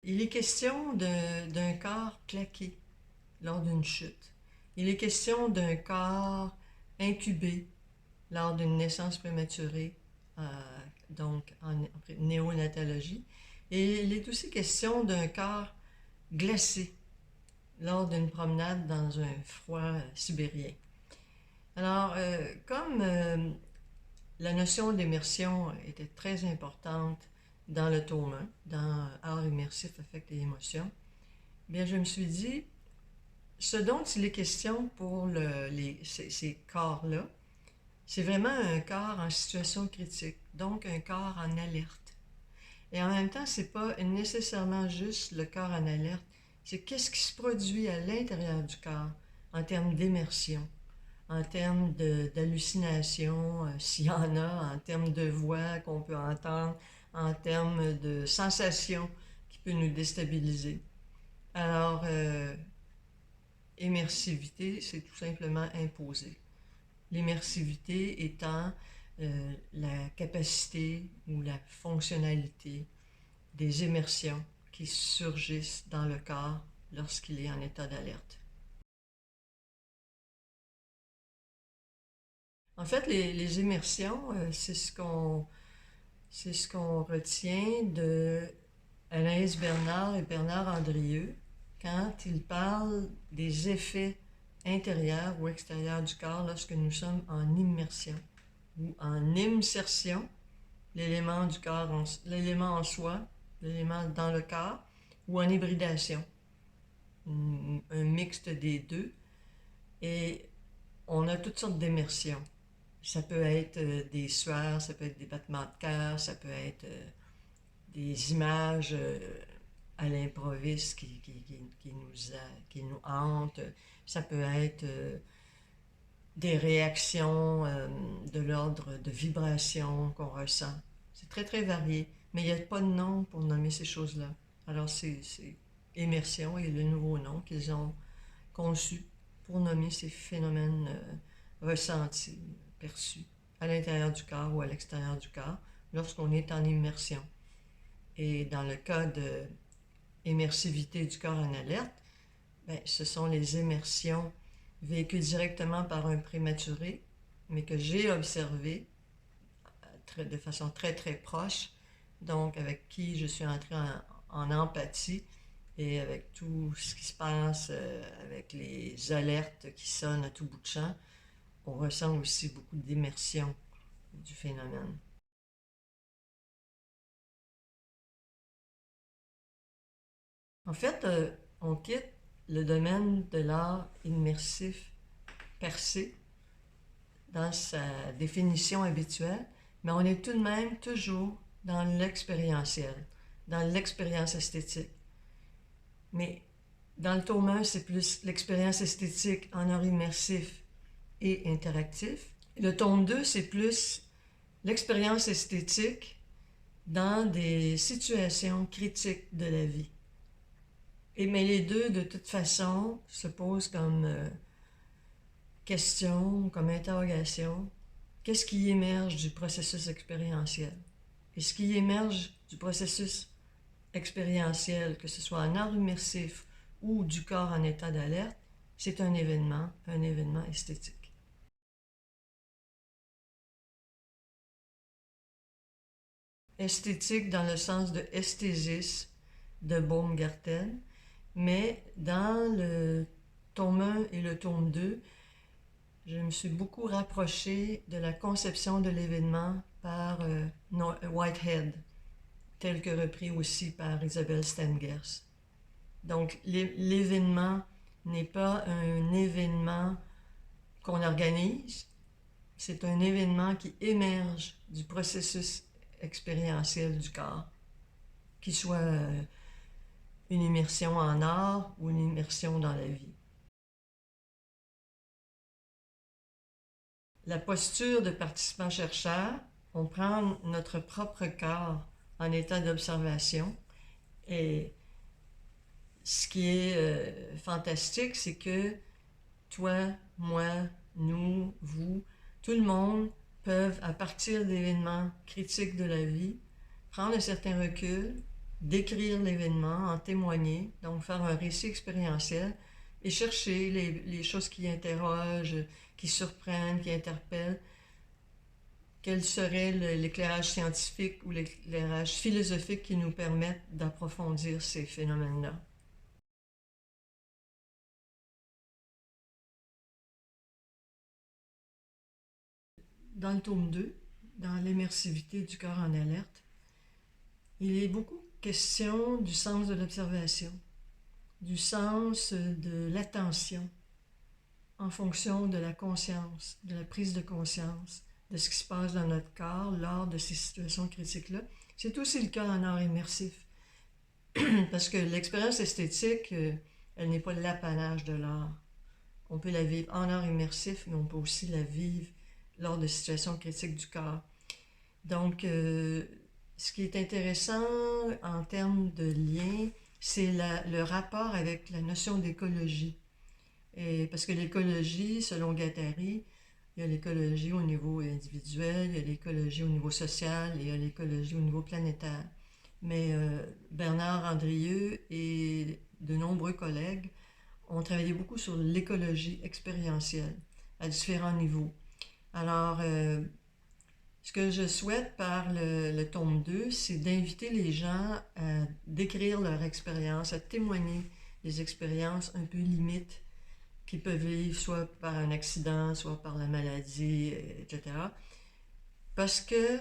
Il est question d'un corps claqué lors d'une chute. Il est question d'un corps incubé lors d'une naissance prématurée, donc en néonatologie. Et il est aussi question d'un corps glacé lors d'une promenade dans un froid sibérien. Alors, comme la notion d'immersion était très importante dans le tome 1, dans Art immersif, affect et émotion, bien, je me suis dit, ce dont il est question pour ces corps-là, c'est vraiment un corps en situation critique, donc un corps en alerte. Et en même temps, c'est pas nécessairement juste le corps en alerte, c'est qu'est-ce qui se produit à l'intérieur du corps en termes d'immersion, en termes d'hallucination, s'il y en a, en termes de voix qu'on peut entendre, en termes de sensations qui peut nous déstabiliser. Alors, immersivité, c'est tout simplement imposé. L'immersivité étant la capacité ou la fonctionnalité des immersions qui surgissent dans le corps lorsqu'il est en état d'alerte. En fait, les immersions, c'est ce qu'on retient de Anaïs Bernard et Bernard Andrieux quand ils parlent des effets intérieurs ou extérieurs du corps lorsque nous sommes en immersion ou en insertion, l'élément du corps, l'élément en soi, l'élément dans le corps, ou en hybridation, un mixte des deux. Et on a toutes sortes d'immersions. Ça peut être des sueurs, ça peut être des battements de cœur, ça peut être des images à l'improviste qui nous hantent. Ça peut être des réactions de l'ordre de vibration qu'on ressent. C'est très, très varié, mais il n'y a pas de nom pour nommer ces choses-là. Alors, c'est immersion et le nouveau nom qu'ils ont conçu pour nommer ces phénomènes ressentis, perçus, à l'intérieur du corps ou à l'extérieur du corps, lorsqu'on est en immersion. Et dans le cas de immersivité du corps en alerte, ben, ce sont les immersions vécues directement par un prématuré, mais que j'ai observé de façon très très proche, donc avec qui je suis entrée en empathie et avec tout ce qui se passe, avec les alertes qui sonnent à tout bout de champ, on ressent aussi beaucoup d'immersion du phénomène. En fait, on quitte le domaine de l'art immersif percé dans sa définition habituelle, mais on est tout de même toujours dans l'expérientiel, dans l'expérience esthétique. Mais dans le tome 1, c'est plus l'expérience esthétique en art immersif et interactif. Le tome 2, c'est plus l'expérience esthétique dans des situations critiques de la vie. Mais les deux, de toute façon, se posent comme question, comme interrogation. Qu'est-ce qui émerge du processus expérientiel? Et ce qui émerge du processus expérientiel, que ce soit en art immersif ou du corps en état d'alerte, c'est un événement esthétique. Esthétique dans le sens de esthésis de Baumgarten, mais dans le tome 1 et le tome 2, je me suis beaucoup rapprochée de la conception de l'événement par Whitehead, tel que repris aussi par Isabelle Stengers. Donc, l'événement n'est pas un événement qu'on organise, c'est un événement qui émerge du processus expérientiel du corps, qu'il soit une immersion en art ou une immersion dans la vie. La posture de participant-chercheur, on prend notre propre corps en état d'observation et ce qui est fantastique, c'est que toi, moi, nous, vous, tout le monde peuvent, à partir d'événements critiques de la vie, prendre un certain recul décrire l'événement, en témoigner, donc faire un récit expérientiel et chercher les choses qui interrogent, qui surprennent, qui interpellent. Quel serait l'éclairage scientifique ou l'éclairage philosophique qui nous permette d'approfondir ces phénomènes-là? Dans le tome 2, dans l'immersivité du corps en alerte, il est beaucoup question du sens de l'observation, du sens de l'attention en fonction de la conscience, de la prise de conscience, de ce qui se passe dans notre corps lors de ces situations critiques-là. C'est aussi le cas en art immersif, parce que l'expérience esthétique, elle n'est pas l'apanage de l'art. On peut la vivre en art immersif, mais on peut aussi la vivre lors de situations critiques du corps. Donc, ce qui est intéressant en termes de lien, c'est le rapport avec la notion d'écologie. Parce que l'écologie, selon Guattari, il y a l'écologie au niveau individuel, il y a l'écologie au niveau social, et il y a l'écologie au niveau planétaire. Mais Bernard Andrieux et de nombreux collègues ont travaillé beaucoup sur l'écologie expérientielle à différents niveaux. Alors, ce que je souhaite par le tome 2, c'est d'inviter les gens à décrire leur expérience, à témoigner des expériences un peu limites qu'ils peuvent vivre soit par un accident, soit par la maladie, etc. Parce que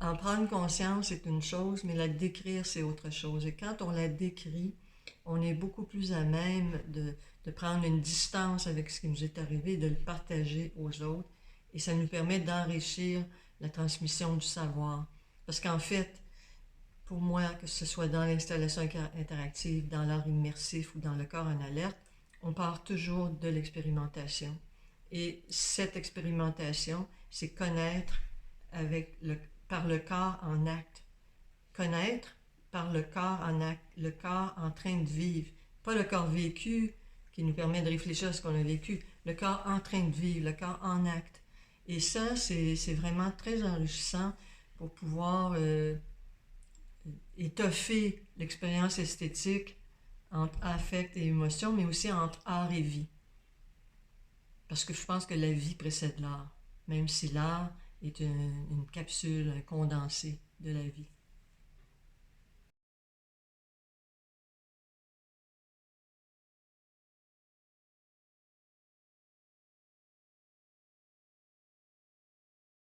en prendre conscience, c'est une chose, mais la décrire, c'est autre chose. Et quand on la décrit, on est beaucoup plus à même de prendre une distance avec ce qui nous est arrivé, de le partager aux autres. Et ça nous permet d'enrichir la transmission du savoir. Parce qu'en fait, pour moi, que ce soit dans l'installation interactive, dans l'art immersif ou dans le corps en alerte, on part toujours de l'expérimentation. Et cette expérimentation, c'est connaître par le corps en acte. Connaître par le corps en acte, le corps en train de vivre. Pas le corps vécu qui nous permet de réfléchir à ce qu'on a vécu, le corps en train de vivre, le corps en acte. Et ça, c'est vraiment très enrichissant pour pouvoir étoffer l'expérience esthétique entre affect et émotion, mais aussi entre art et vie. Parce que je pense que la vie précède l'art, même si l'art est une capsule, un condensé de la vie.